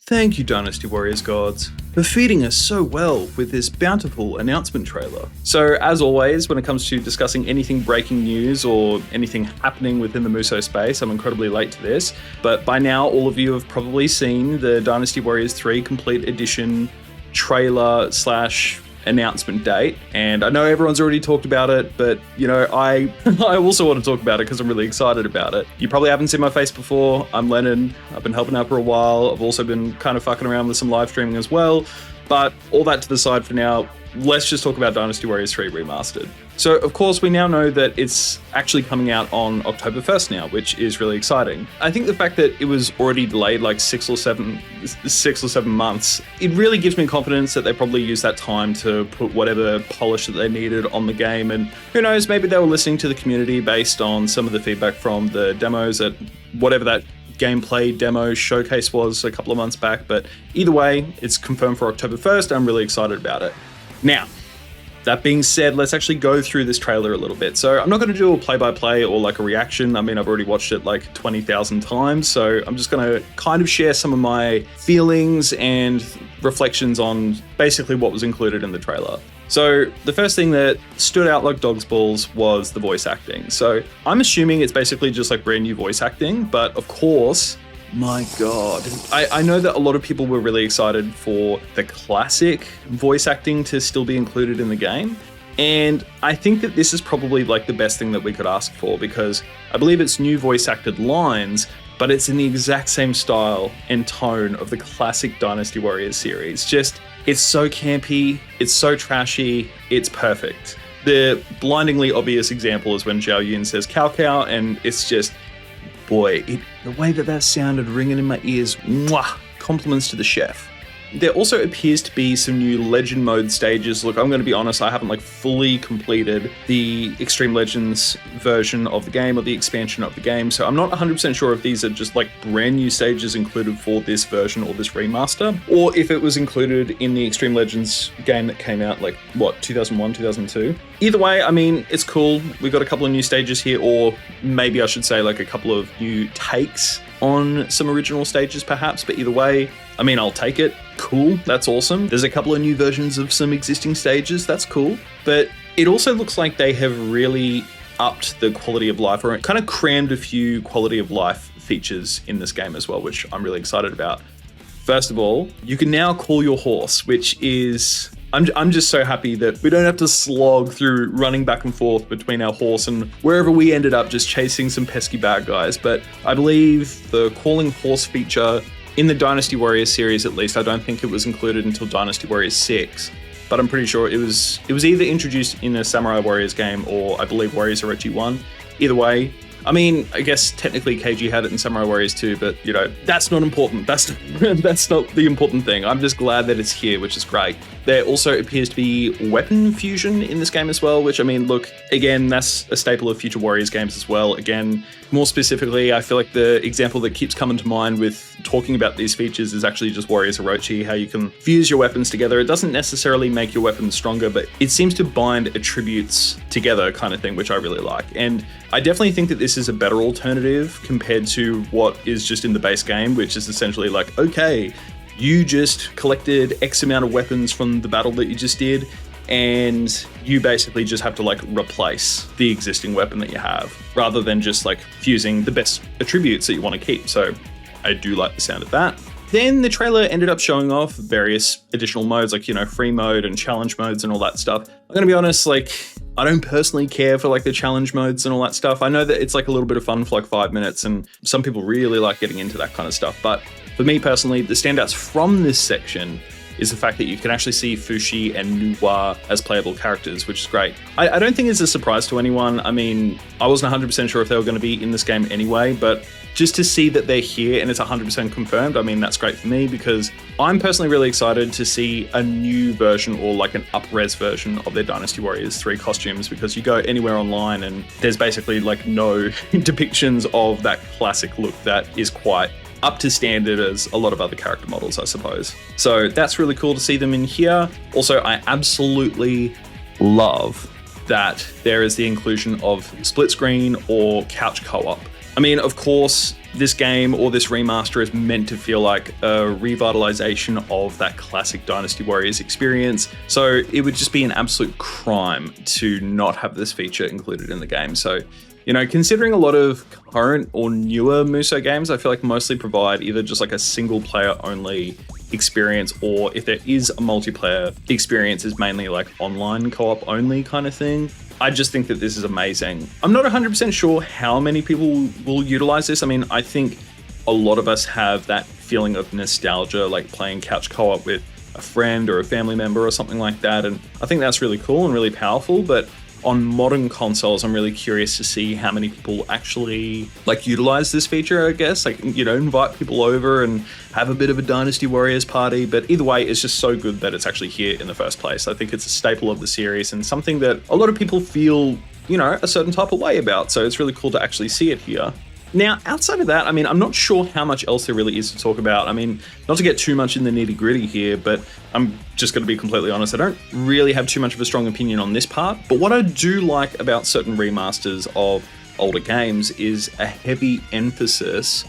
Thank you, Dynasty Warriors gods, for feeding us so well with this bountiful announcement trailer. So, as always, when it comes to discussing anything breaking news or anything happening within the Muso space, I'm incredibly late to this, but by now all of you have probably seen the Dynasty Warriors 3 Complete Edition trailer / announcement date, and I know everyone's already talked about it, but I also want to talk about it because I'm really excited about it. You probably haven't seen my face before. I'm Lennon. I've been helping out for a while. I've also been kind of fucking around with some live streaming as well, but all that to the side for now, let's just talk about Dynasty Warriors 3 Remastered. So, of course, we now know that it's actually coming out on October 1st now, which is really exciting. I think the fact that it was already delayed like 6 or 7 months, it really gives me confidence that they probably used that time to put whatever polish that they needed on the game. And who knows, maybe they were listening to the community based on some of the feedback from the demos at whatever that gameplay demo showcase was a couple of months back. But either way, it's confirmed for October 1st. I'm really excited about it. Now, that being said, let's actually go through this trailer a little bit. So I'm not going to do a play-by-play or like a reaction. I mean, I've already watched it like 20,000 times. So I'm just going to kind of share some of my feelings and reflections on basically what was included in the trailer. So the first thing that stood out like dog's balls was the voice acting. So I'm assuming it's basically just like brand new voice acting, but of course, my God. I know that a lot of people were really excited for the classic voice acting to still be included in the game. And I think that this is probably like the best thing that we could ask for, because I believe it's new voice acted lines, but it's in the exact same style and tone of the classic Dynasty Warriors series. Just, it's so campy, it's so trashy, it's perfect. The blindingly obvious example is when Zhao Yun says Cao Cao, and it's just, boy, the way that sounded ringing in my ears, mwah, compliments to the chef. There also appears to be some new Legend mode stages. Look, I'm going to be honest, I haven't like fully completed the Extreme Legends version of the game or the expansion of the game, so I'm not 100% sure if these are just like brand new stages included for this version or this remaster, or if it was included in the Extreme Legends game that came out like, 2001, 2002? Either way, I mean, it's cool. We've got a couple of new stages here, or maybe I should say like a couple of new takes on some original stages perhaps, but either way, I mean, I'll take it. Cool, that's awesome. There's a couple of new versions of some existing stages, that's cool. But it also looks like they have really upped the quality of life, or kind of crammed a few quality of life features in this game as well, which I'm really excited about. First of all, you can now call your horse, which is... I'm just so happy that we don't have to slog through running back and forth between our horse and wherever we ended up just chasing some pesky bad guys. But I believe the calling horse feature in the Dynasty Warriors series, at least, I don't think it was included until Dynasty Warriors 6, but I'm pretty sure it was either introduced in a Samurai Warriors game or I believe Warriors Orochi 1. Either way, I mean, I guess technically KG had it in Samurai Warriors 2, but that's not important. That's not the important thing. I'm just glad that it's here, which is great. There also appears to be weapon fusion in this game as well, which, I mean, look, again, that's a staple of future Warriors games as well. Again, more specifically, I feel like the example that keeps coming to mind with talking about these features is actually just Warriors Orochi, how you can fuse your weapons together. It doesn't necessarily make your weapons stronger, but it seems to bind attributes together kind of thing, which I really like. And I definitely think that this is a better alternative compared to what is just in the base game, which is essentially like, okay, you just collected X amount of weapons from the battle that you just did, and you basically just have to like replace the existing weapon that you have, rather than just like fusing the best attributes that you want to keep. So I do like the sound of that. Then the trailer ended up showing off various additional modes, like, free mode and challenge modes and all that stuff. I'm gonna be honest, like, I don't personally care for like the challenge modes and all that stuff. I know that it's like a little bit of fun for like 5 minutes, and some people really like getting into that kind of stuff. But for me personally, the standouts from this section is the fact that you can actually see Fushi and Nuwa as playable characters, which is great. I don't think it's a surprise to anyone. I mean, I wasn't 100% sure if they were going to be in this game anyway, but just to see that they're here and it's 100% confirmed, I mean, that's great for me, because I'm personally really excited to see a new version, or like an up-res version of their Dynasty Warriors 3 costumes, because you go anywhere online and there's basically like no depictions of that classic look that is quite up to standard as a lot of other character models, I suppose. So that's really cool to see them in here. Also, I absolutely love that there is the inclusion of split screen or couch co-op. I mean, of course, this game or this remaster is meant to feel like a revitalization of that classic Dynasty Warriors experience. So it would just be an absolute crime to not have this feature included in the game. So, you know, considering a lot of current or newer Muso games, I feel like mostly provide either just like a single player only experience, or if there is a multiplayer experience, is mainly like online co-op only kind of thing. I just think that this is amazing. I'm not 100% sure how many people will utilize this. I mean, I think a lot of us have that feeling of nostalgia, like playing couch co-op with a friend or a family member or something like that. And I think that's really cool and really powerful. But on modern consoles, I'm really curious to see how many people actually like utilize this feature, I guess. Like, you know, invite people over and have a bit of a Dynasty Warriors party. But either way, it's just so good that it's actually here in the first place. I think it's a staple of the series and something that a lot of people feel, you know, a certain type of way about. So it's really cool to actually see it here. Now, outside of that, I mean, I'm not sure how much else there really is to talk about. I mean, not to get too much in the nitty gritty here, but I'm just going to be completely honest. I don't really have too much of a strong opinion on this part. But what I do like about certain remasters of older games is a heavy emphasis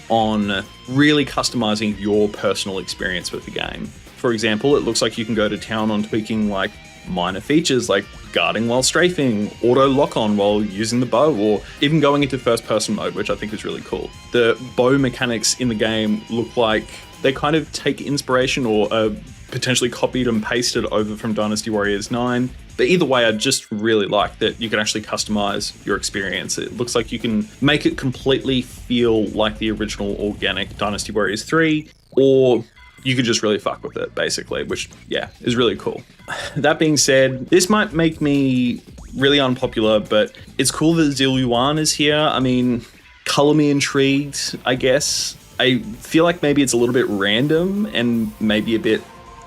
on really customizing your personal experience with the game. For example, it looks like you can go to town on tweaking like minor features like guarding while strafing, auto lock-on while using the bow, or even going into first-person mode, which I think is really cool. The bow mechanics in the game look like they kind of take inspiration or potentially copied and pasted over from Dynasty Warriors 9. But either way, I just really like that you can actually customize your experience. It looks like you can make it completely feel like the original organic Dynasty Warriors 3, or you could just really fuck with it, basically, which, yeah, is really cool. That being said, this might make me really unpopular, but it's cool that Zil Yuan is here. I mean, color me intrigued, I guess. I feel like maybe it's a little bit random and maybe a bit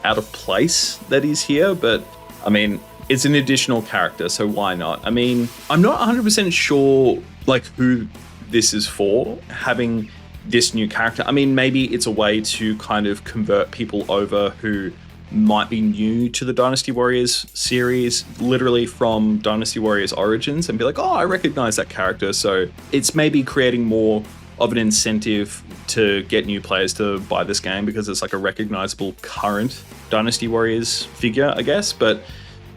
out of place that he's here, but I mean, it's an additional character, so why not? I mean, I'm not 100% sure like who this is for, having this new character. I mean, maybe it's a way to kind of convert people over who might be new to the Dynasty Warriors series, literally from Dynasty Warriors Origins, and be like, oh, I recognize that character. So it's maybe creating more of an incentive to get new players to buy this game because it's like a recognizable current Dynasty Warriors figure, I guess. But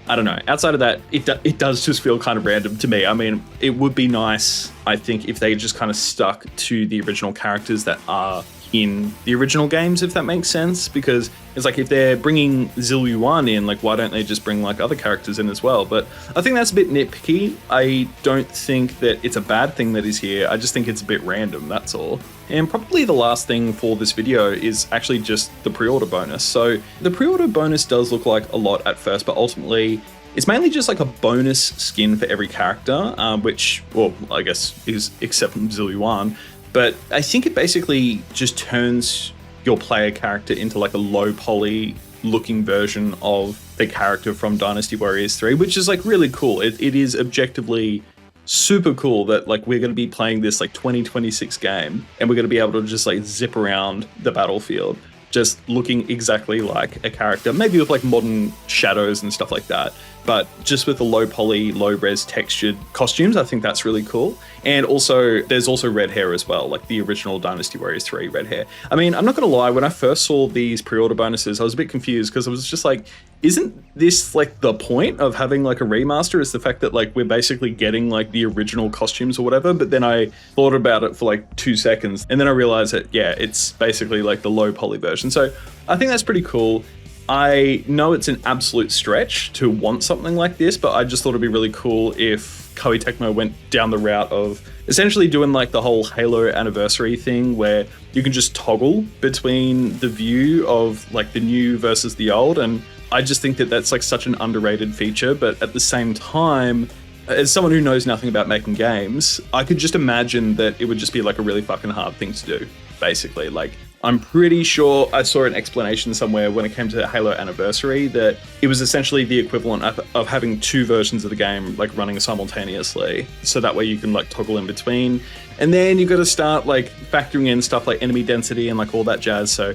I don't know. Outside of that, it does just feel kind of random to me. I mean, it would be nice, I think, if they just kind of stuck to the original characters that are in the original games, if that makes sense. Because it's like, if they're bringing Zil Yuan in, like, why don't they just bring like other characters in as well? But I think that's a bit nitpicky. I don't think that it's a bad thing that he's here. I just think it's a bit random, that's all. And probably the last thing for this video is actually just the pre-order bonus. So the pre-order bonus does look like a lot at first, but ultimately it's mainly just like a bonus skin for every character, which, well, I guess is except from Zil Yuan. But I think it basically just turns your player character into like a low poly looking version of the character from Dynasty Warriors 3, which is like really cool. It is objectively super cool that like we're going to be playing this like 2026 game and we're going to be able to just like zip around the battlefield just looking exactly like a character, maybe with like modern shadows and stuff like that, but just with the low poly, low res textured costumes. I think that's really cool. And also there's also red hair as well, like the original Dynasty Warriors 3 red hair. I mean, I'm not gonna lie, when I first saw these pre-order bonuses, I was a bit confused because I was just like, isn't this like the point of having like a remaster, is the fact that like we're basically getting like the original costumes or whatever? But then I thought about it for like 2 seconds and then I realized that, yeah, it's basically like the low poly version. So I think that's pretty cool. I know it's an absolute stretch to want something like this, but I just thought it'd be really cool if Koei Tecmo went down the route of essentially doing like the whole Halo anniversary thing where you can just toggle between the view of like the new versus the old. And I just think that that's like such an underrated feature, but at the same time, as someone who knows nothing about making games, I could just imagine that it would just be like a really fucking hard thing to do, basically. Like, I'm pretty sure I saw an explanation somewhere when it came to Halo Anniversary that it was essentially the equivalent of having 2 versions of the game like running simultaneously. So that way you can like toggle in between. And then you got to start like factoring in stuff like enemy density and like all that jazz. So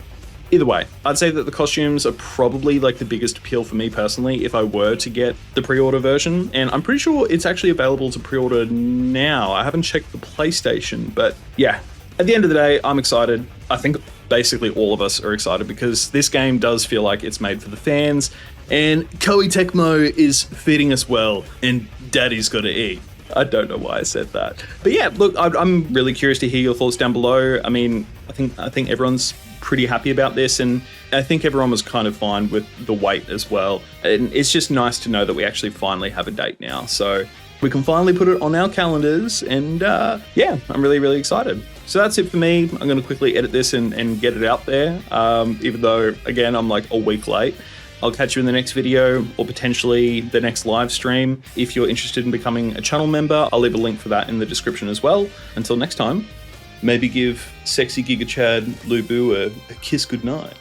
Either way, I'd say that the costumes are probably like the biggest appeal for me personally if I were to get the pre-order version, and I'm pretty sure it's actually available to pre-order now. I haven't checked the PlayStation, but yeah, at the end of the day, I'm excited. I think basically all of us are excited because this game does feel like it's made for the fans, and Koei Tecmo is feeding us well, and daddy's gotta eat. I don't know why I said that. But yeah, look, I'm really curious to hear your thoughts down below. I mean, I think everyone's pretty happy about this, and I think everyone was kind of fine with the wait as well. And it's just nice to know that we actually finally have a date now. So we can finally put it on our calendars, and yeah, I'm really, really excited. So that's it for me. I'm going to quickly edit this and get it out there, even though, again, I'm like a week late. I'll catch you in the next video or potentially the next live stream. If you're interested in becoming a channel member, I'll leave a link for that in the description as well. Until next time, maybe give sexy Giga Chad Lubu a kiss goodnight.